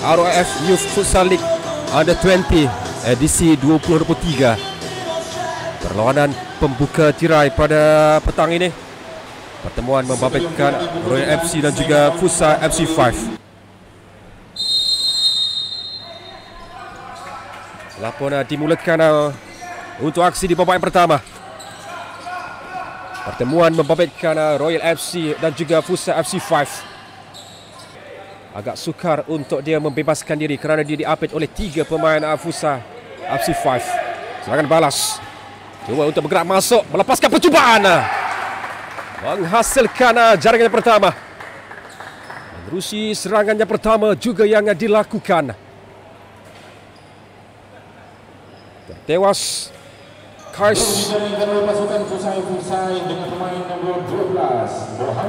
ROF Youth Futsal League Under 20 edisi 2023. Perlawanan pembuka tirai pada petang ini. Pertemuan membabitkan Royal FC dan juga Futsal FC 5. Telah pun dimulakan untuk aksi di babak yang pertama. Pertemuan membabitkan Royal FC dan juga Futsal FC 5. Agak sukar untuk dia membebaskan diri kerana dia diapit oleh 3 pemain Futsal FC 5. Serangan balas. Cuba untuk bergerak masuk, melepaskan percubaan. Menghasilkan jaringan yang pertama. Menerusi serangan yang pertama juga yang dilakukan. Tertewas Kais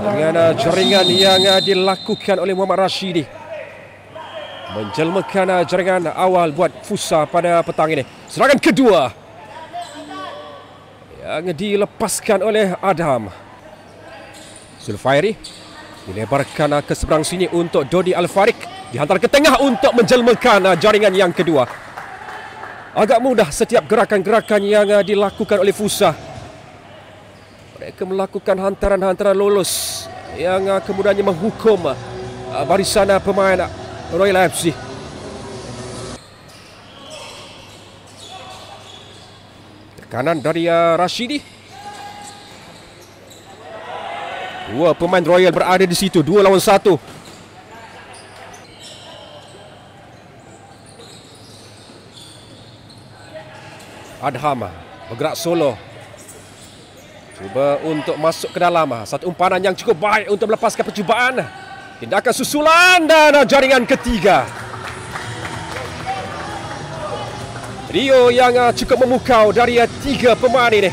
dengan jaringan yang dilakukan oleh Muhammad Rashidi, menjelmakan jaringan awal buat Futsal pada petang ini. Serangan kedua yang dilepaskan oleh Adam. Zulfairi dilebarkan ke seberang sini untuk Dodi Al-Farik, dihantar ke tengah untuk menjelmakan jaringan yang kedua. Agak mudah setiap gerakan-gerakan yang dilakukan oleh Futsal. Mereka melakukan hantaran-hantaran lolos yang kemudiannya menghukum barisan pemain Royal FC. Tekanan dari Rashidi. Dua pemain Royal berada di situ, 2 lawan 1. Adham bergerak solo. Cuba untuk masuk ke dalam. Satu umpanan yang cukup baik untuk melepaskan percubaan. Tindakan susulan dan jaringan ketiga. Trio yang cukup memukau dari 3 pemain ini.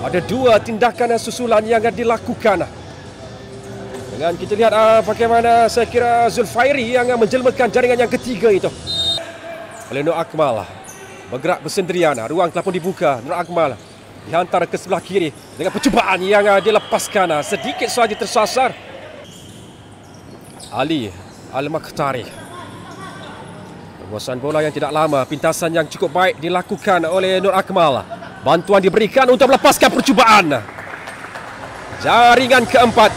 Ada 2 tindakan susulan yang dilakukan. Dengan kita lihat bagaimana saya kira Zulfairi yang menjelmakan jaringan yang ketiga itu. Oleh Nur Akmal. Bergerak bersendirian, ruang telah pun dibuka. Nur Akmal dihantar ke sebelah kiri dengan percubaan yang dilepaskan, sedikit sahaja tersasar. Ali Al-Makhtari. Penguasaan bola yang tidak lama, pintasan yang cukup baik dilakukan oleh Nur Akmal. Bantuan diberikan untuk melepaskan percubaan. Jaringan keempat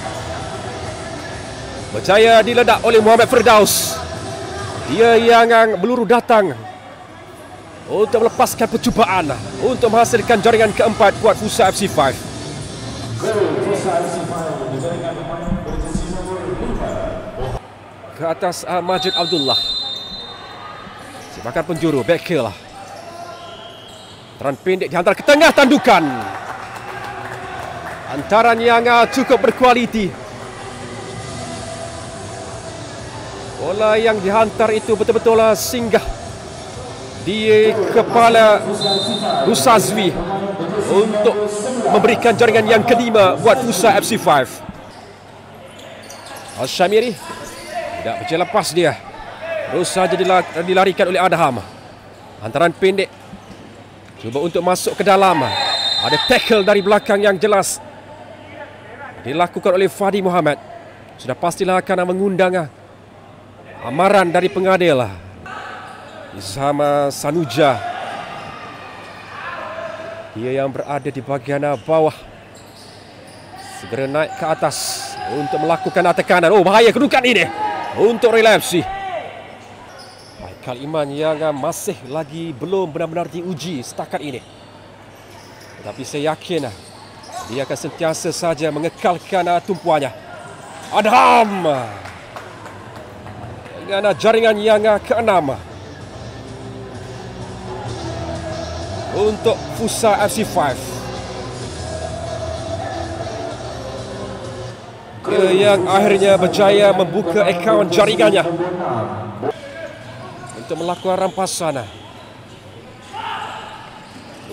berjaya diledak oleh Muhammad Firdaus. Dia yang meluru datang untuk melepaskan percubaan untuk menghasilkan jaringan keempat buat Futsal FC 5. Ke atas Majid Abdullah. Sebakan penjuru, back heel. Teran pendek dihantar ke tengah tandukan. Hantaran yang cukup berkualiti. Bola yang dihantar itu betul-betul singgah di kepala Rusazvi untuk memberikan jaringan yang kelima buat Futsal FC 5. Al-Shamiri tidak berjalan lepas dia. Terus saja dilarikan oleh Adham. Hantaran pendek. Cuba untuk masuk ke dalam. Ada tackle dari belakang yang jelas dilakukan oleh Fadi Muhammad. Sudah pastilah akan mengundang amaran dari pengadil. Bersama Sanuja. Dia yang berada di bahagian bawah. Segera naik ke atas untuk melakukan tekanan. Oh, bahaya kedudukan ini untuk Royal FC. Haikal Iman yang masih lagi belum benar-benar diuji setakat ini. Tetapi saya yakin dia akan sentiasa saja mengekalkan tumpuannya. Adham dengan jaringan yang keenam untuk Futsal FC 5. Dia yang akhirnya berjaya membuka akaun jaringannya untuk melakukan rampasan.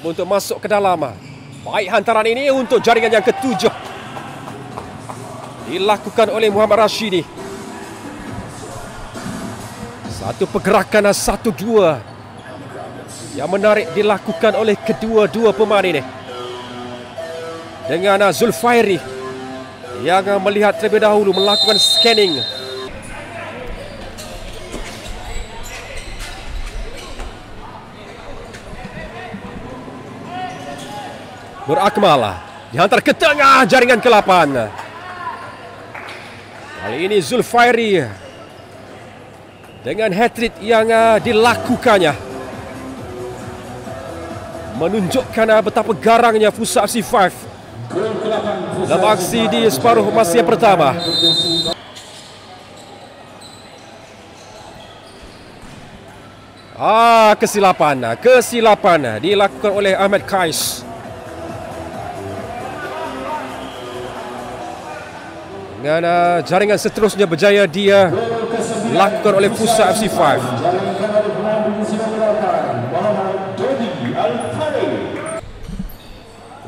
Untuk masuk ke dalam. Baik hantaran ini untuk jaringan yang ke-7. Dilakukan oleh Muhammad Rashidi. Satu pergerakan 1-2 yang menarik dilakukan oleh kedua-dua pemain ini. Dengan Zulfairi yang melihat terlebih dahulu, melakukan scanning. Nur Akmal dihantar ke tengah jaringan ke-8. Kali ini Zulfairi dengan hat-trick yang dilakukannya menunjukkan betapa garangnya Fusha FC 5 dalam aksi di separuh masa yang pertama. Kesilapan dilakukan oleh Ahmad Kais. Dengan jaringan seterusnya berjaya dia lakukan oleh Fusha FC 5.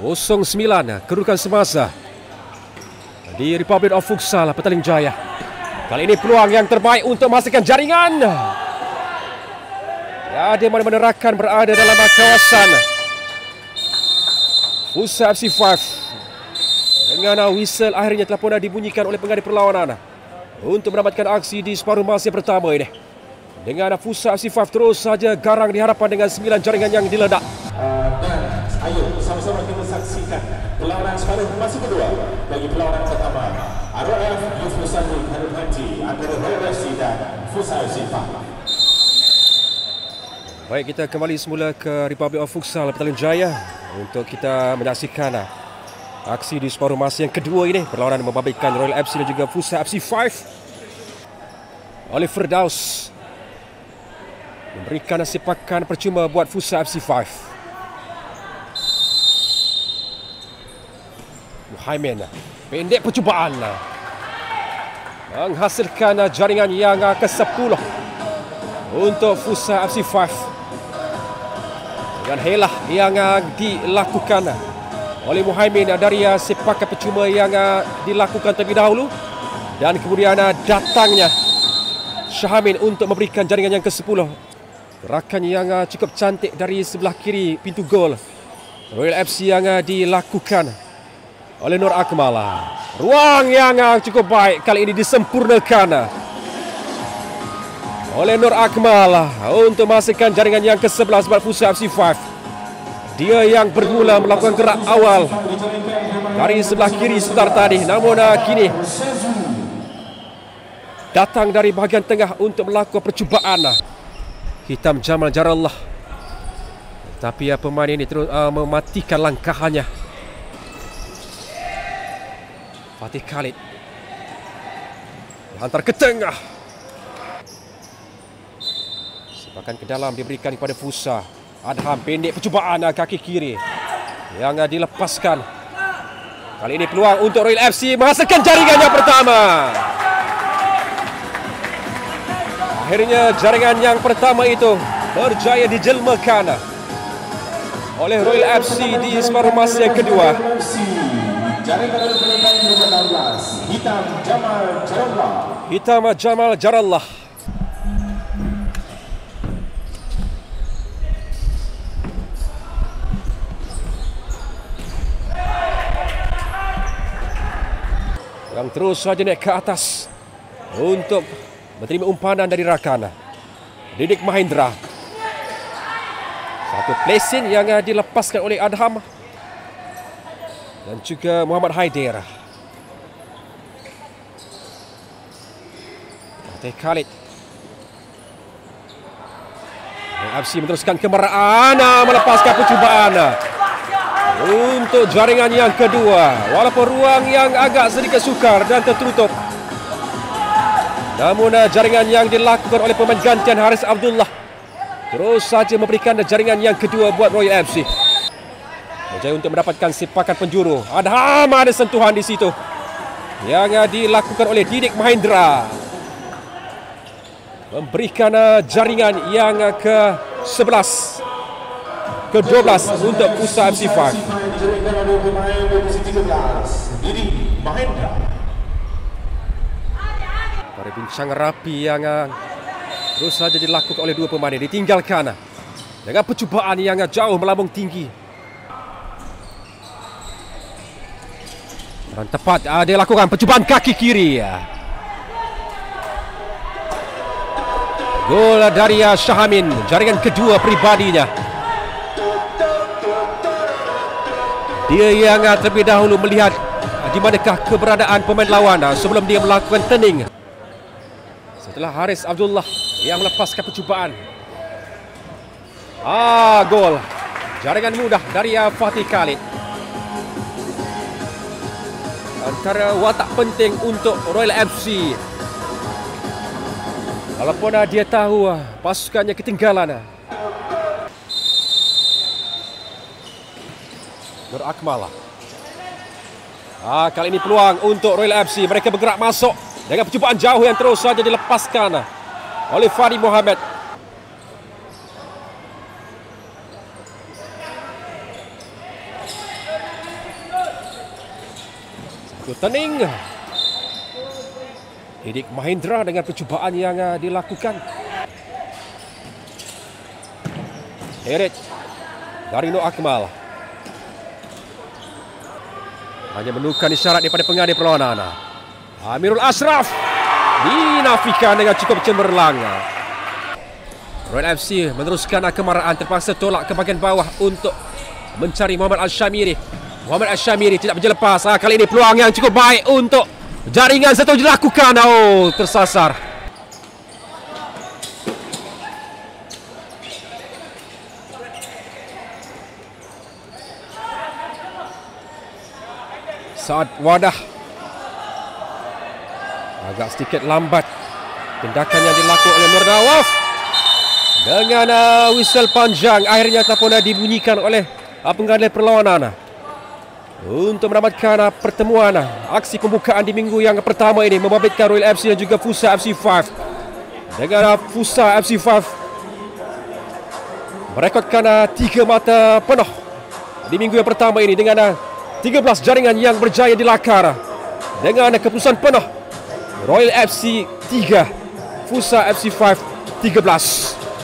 Kosong 9 kedudukan semasa di Republic of Futsal Petaling Jaya. Kali ini peluang yang terbaik untuk menghasilkan jaringan. Ya, dia mana-mana rakan berada dalam kawasan Fusha FC 5. Dengan whistle akhirnya telah pun dibunyikan oleh pengganti perlawanan untuk mendapatkan aksi di separuh masa pertama ini. Dengan Fusha FC 5 terus saja garang di hadapan dengan 9 jaringan yang diledak. Dan ayo sama-sama kita saksikan perlawanan separuh masa kedua bagi perlawanan pertama RF Youth Nusantara Harun Haji antara Royal FC dan Fusha FC 5. Baik, kita kembali semula ke Republic of Futsal Petaling Jaya untuk kita menyaksikan aksi di separuh masa yang kedua ini. Perlawanan membabitkan Royal FC dan juga Fusha FC 5. Oleh Firdaus memberikan sepakan percuma buat Fusha FC 5. Muhaimin pendek percubaan menghasilkan jaringan yang ke-10 untuk Fusha FC 5. Dengan helah yang dilakukan oleh Muhaimin dari sepakan percuma yang dilakukan terlebih dahulu, dan kemudian datangnya Syahamin untuk memberikan jaringan yang ke-10. Gerakan yang cukup cantik dari sebelah kiri pintu gol Royal FC yang dilakukan oleh Nur Akmal. Ruang yang cukup baik kali ini disempurnakan oleh Nur Akmal untuk menghasilkan jaringan yang ke-11 buat Fusha FC 5. Dia yang bermula melakukan gerak awal dari sebelah kiri sebentar tadi, namun kini datang dari bahagian tengah untuk melakukan percubaan. Hitam Jamal Jarallah, tapi pemain ini terus mematikan langkahannya. Fatih Khalid hantar ke tengah, sepakan ke dalam diberikan kepada Fusha. Adham pendek percubaan kaki kiri yang dilepaskan. Kali ini peluang untuk Royal FC menghasilkan jaringan yang pertama. Akhirnya jaringan yang pertama itu berjaya dijelmakan oleh Royal FC di separuh masa yang kedua. Jaringan nomor 16 Hitam Jamal Jarallah. Hitam Jamal Jarallah. Yang terus saja naik ke atas untuk menerima umpanan dari rakan Didik Mahendra. Satu placing yang dilepaskan oleh Adham dan juga Muhammad Haidir. Fatih Khalid. FC meneruskan kemarahan, melepaskan percubaan untuk jaringan yang kedua. Walaupun ruang yang agak sedikit sukar dan tertutup, namun jaringan yang dilakukan oleh pemain gantian Haris Abdullah terus saja memberikan jaringan yang kedua buat Royal FC. Berjaya untuk mendapatkan sepakan penjuru. Ada sentuhan di situ yang dilakukan oleh Didik Mahendra, memberikan jaringan yang ke-11, ke-12 untuk Fusha FC 5. Pada bincang rapi yang terus saja dilakukan oleh dua pemain, ditinggalkan dengan percubaan yang jauh melambung tinggi. Dan tepat dia lakukan percubaan kaki kiri. Gol dari Syahamin, jaringan kedua pribadinya. Dia yang terlebih dahulu melihat di manakah keberadaan pemain lawan sebelum dia melakukan turning. Setelah Haris Abdullah yang melepaskan percubaan. Gol. Jaringan mudah dari Fatih Khalid. Antara watak penting untuk Royal FC. Walaupun dia tahu pasukannya ketinggalan. Nur Akmal. Kali ini peluang untuk Royal FC. Mereka bergerak masuk dengan percubaan jauh yang terus saja dilepaskan oleh Fadi Mohamed. Satu turning. Didik Mahendra dengan percubaan yang dilakukan. Herit dari Nur Akmal. Hanya menukar isyarat daripada pengadil perlawanan. Amirul Ashraf dinafikan dengan cukup cemerlang. Royal FC meneruskan kemarahan, terpaksa tolak ke bahagian bawah untuk mencari Muhammad Al-Shamiri. Muhammad Al-Shamiri tidak berjelepas. Kali ini peluang yang cukup baik untuk jaringan satu dilakukan. Tersasar. Saat Wadah agak sedikit lambat tindakan yang dilakukan oleh Nur Nawaf dengan whistle panjang akhirnya telah dibunyikan oleh pengadil perlawanan untuk menamatkan pertemuan aksi pembukaan di minggu yang pertama ini, membabitkan Royal FC dan juga Futsal FC 5. Dengan Futsal FC 5 merekodkan 3 mata penuh di minggu yang pertama ini dengan 13 jaringan yang berjaya dilakar. Dengan keputusan penuh, Royal FC 3, Futsal FC 5 13.